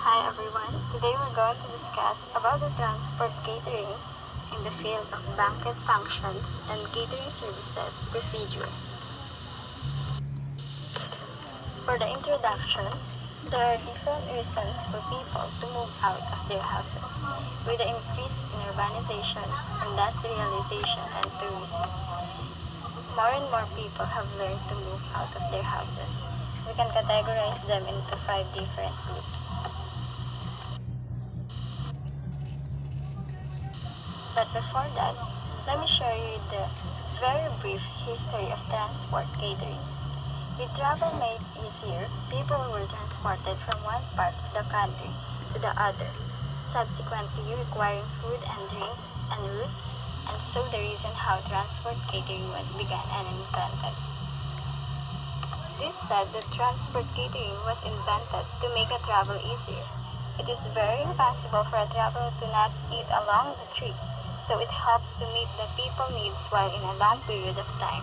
Hi everyone. Today we're going to discuss about the transport catering in the field of banquet functions and catering services procedure. For the introduction, there are different reasons for people to move out of their houses. With the increase in urbanization, industrialization, and tourism, more and more people have learned to move out of their houses. We can categorize them into 5 different groups. But before that, let me share you the very brief history of transport catering. With travel made easier, people were transported from one part of the country to the other, subsequently requiring food and drink and routes, and so the reason how transport catering was begun and invented. This said that transport catering was invented to make a travel easier. It is very impossible for a traveler to not eat along the trip, so it helps to meet the people's needs while in a long period of time.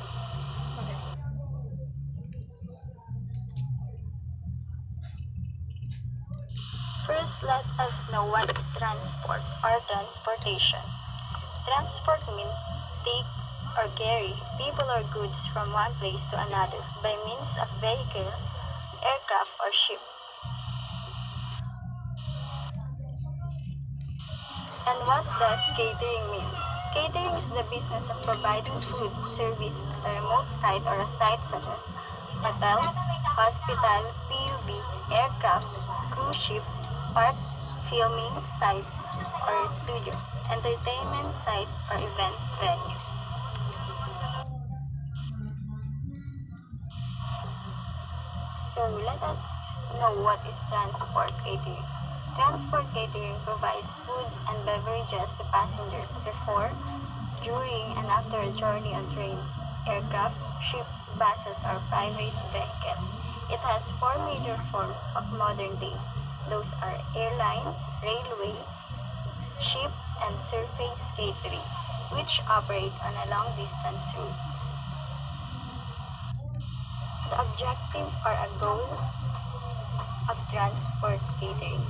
First, let us know what is transport or transportation. Transport means take or carry people or goods from one place to another by means of vehicle, aircraft, or ship. And what does catering mean? Catering is the business of providing food, service at a remote site or a site such as hotel, hospital, PUB, aircraft, cruise ship, park, filming site or studio, entertainment site or event venue. So let us know what is transport catering. Transport catering provides food and beverages to passengers before, during, and after a journey on trains, aircraft, ships, buses, or private vehicles. It has 4 major forms of modern day. Those are airline, railway, ship, and surface catering, which operate on a long distance route. The objective or a goal of transport catering.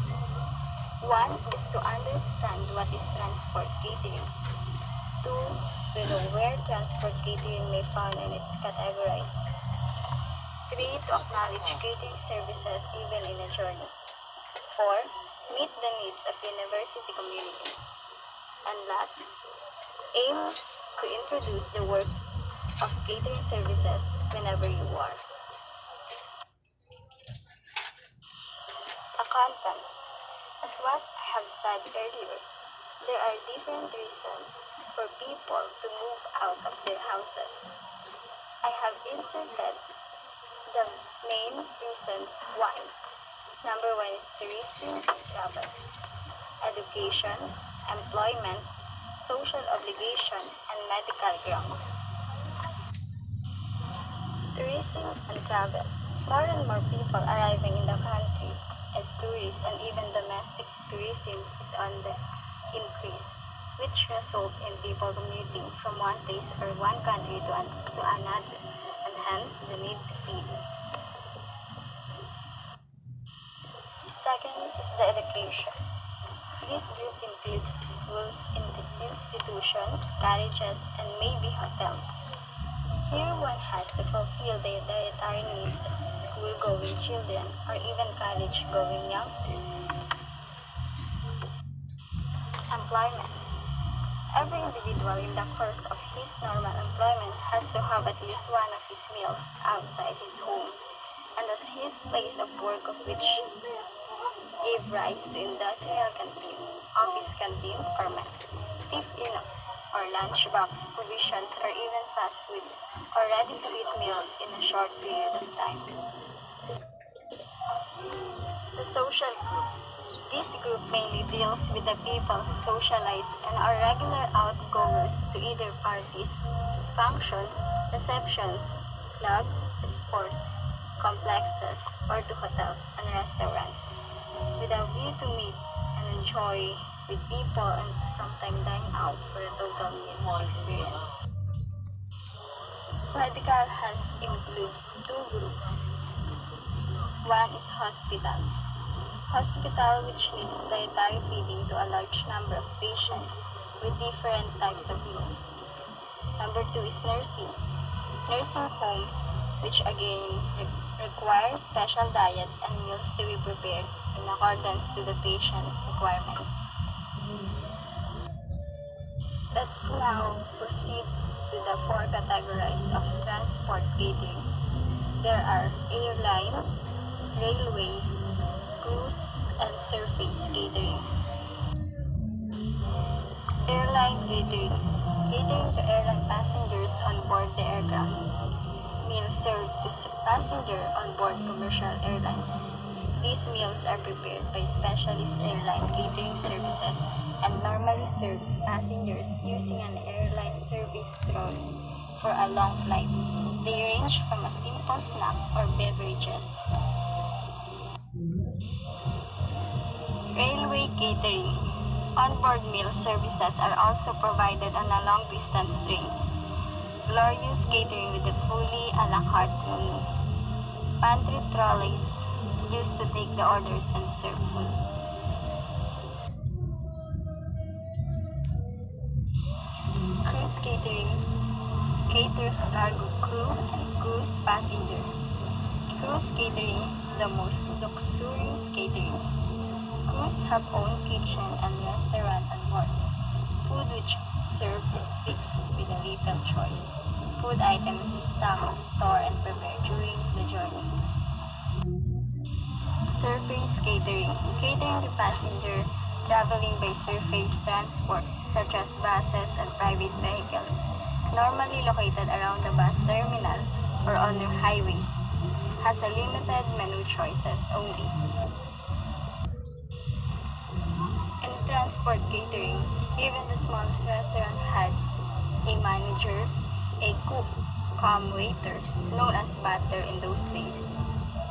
1 is to understand what is transport catering. 2, to know where transport catering may fall in its categories. 3, to acknowledge catering services even in a journey. 4, meet the needs of university community. And last, aim to introduce the work of catering services whenever you are. The content. As what I have said earlier, there are different reasons for people to move out of their houses. I have inserted the main reasons why. Number 1 is tourism and travel, education, employment, social obligation, and medical grounds. Tourism and travel. More and more people arriving in the country as tourists and even domestic tourism is on the increase, which results in people commuting from one place or one country to another, and hence the need to feed. Second is the education. This group includes schools, institutions, colleges, and maybe hotels. Here one has to fulfill the dietary needs of school-going children or even college-going youngsters. Employment. Every individual in the course of his normal employment has to have at least one of his meals outside his home, and at his place of work of which gave rise to industrial canteen, office canteen, or mess, tiff-in or lunchbox, provisions, or even fast food, or ready-to-eat meals in a short period of time. The social group. This group mainly deals with the people who socialize and are regular outgoers to either parties, functions, receptions, clubs, sports, complexes, or to hotels and restaurants, with a view to meet and enjoy with people and sometimes dine out for a total meal experience. Medical health includes 2 groups. 1 is hospitals. Hospital, which needs dietary feeding to a large number of patients with different types of needs. Number 2 is nursing. Nursing homes, which again require special diet and meals to be prepared in accordance to the patient's requirements. Let's now proceed to the 4 categories of transport catering. There are airlines, railways, cruise, and surface catering. Airline catering. Catering to airline passengers on board the aircraft. Meals served to passengers on board commercial airlines. These meals are prepared by specialist airline catering services and normally serve passengers using an airline service trolley for a long flight. They range from a simple snack or beverages. Railway catering. On-board meal services are also provided on a long-distance train. Glorious catering with a fully a la carte menu. Pantry trolleys used to take the orders and serve food. Cruise catering caters cargo crew and cruise passengers. Cruise catering is the most luxurious catering. Crews have own kitchen and restaurant on board. Food which served is fixed with a little choice. Food items stocked, stored, and prepared during the journey. Surface catering. Catering to passengers traveling by surface transport, such as buses and private vehicles, normally located around the bus terminal or on the highways, has a limited menu choices only. In transport catering, even the smallest restaurant had a manager, a cook, waiter, known as butter in those days,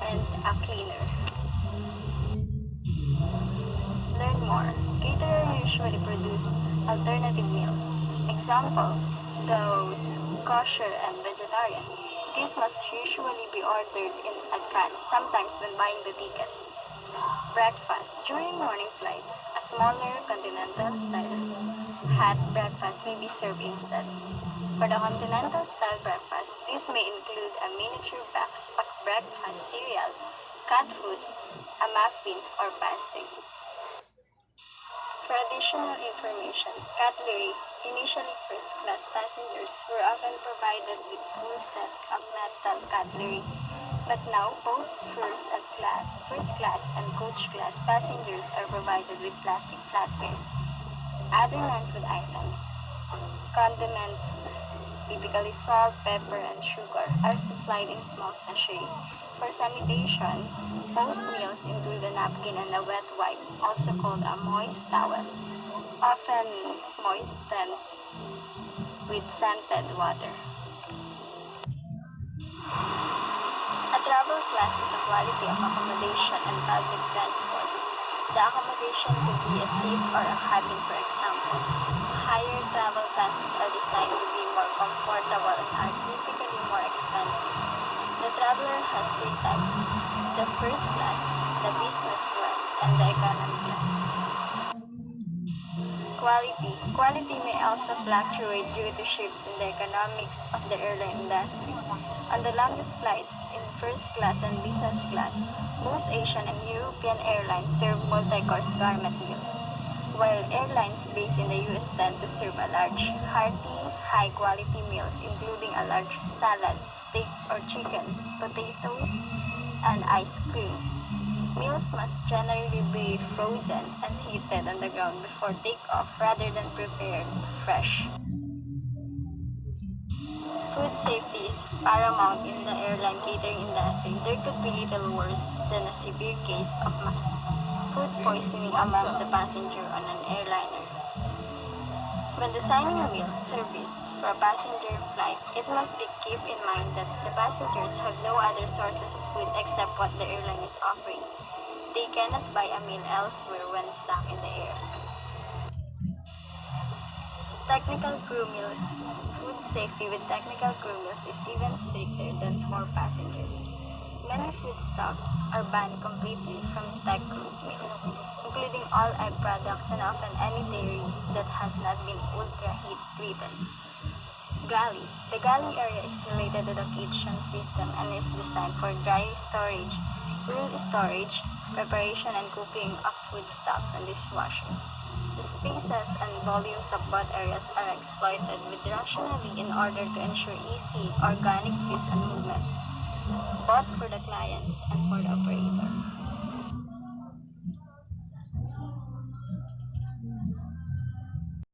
and a cleaner. Learn more. Caterers usually produce alternative meals. Example, those kosher and vegetarian. These must usually be ordered in advance, sometimes when buying the ticket. Breakfast. During morning flights, a smaller continental style hot breakfast may be served instead. For the continental style breakfast, this may include a miniature box of breakfast cereal, cat food, a muffin, or pasty. For additional information, cutlery, initially first-class passengers were often provided with full set of metal cutlery, but now both first class and coach class passengers are provided with plastic flatware. Other non-food items, condiments, typically salt, pepper, and sugar, are supplied in small sachets. For sanitation, most meals include a napkin and a wet wipe, also called a moist towel, often moistened with scented water. A travel class is a quality of accommodation and public transport. The accommodation could be a seat or a cabin, for example. Higher travel classes are designed to be more comfortable and are typically more expensive. The traveler has 3 types: the first class, the business class, and the economy class. Quality. Quality may also fluctuate due to shifts in the economics of the airline industry. On the longest flights, in first class and business class, most Asian and European airlines serve multi-course gourmet meals, while airlines based in the US tend to serve a large, hearty, high-quality meals including a large salad, steak or chicken, potatoes, and ice cream. Meals must generally be frozen and heated on the ground before takeoff rather than prepared fresh. Food safety is paramount in the airline catering industry. There could be little worse than a severe case of food poisoning among the passenger on an airliner. When designing a meal service for a passenger flight, it must be kept in mind that the passengers have no other sources of food except what the airline is offering. They cannot buy a meal elsewhere when stuck in the air. Technical crew meals. Food safety with technical crew meals is even stricter than for passengers. Many food stocks are banned completely from tech cruise meals, including all egg products and often any dairy that has not been ultra-heat treated. Galley. The galley area is related to the kitchen system and is designed for dry storage, cool storage, preparation and cooking of foodstuffs and dishwashing. The spaces and volumes of both areas are exploited with rationally in order to ensure easy, organic use and movement, both for the client and for the operator.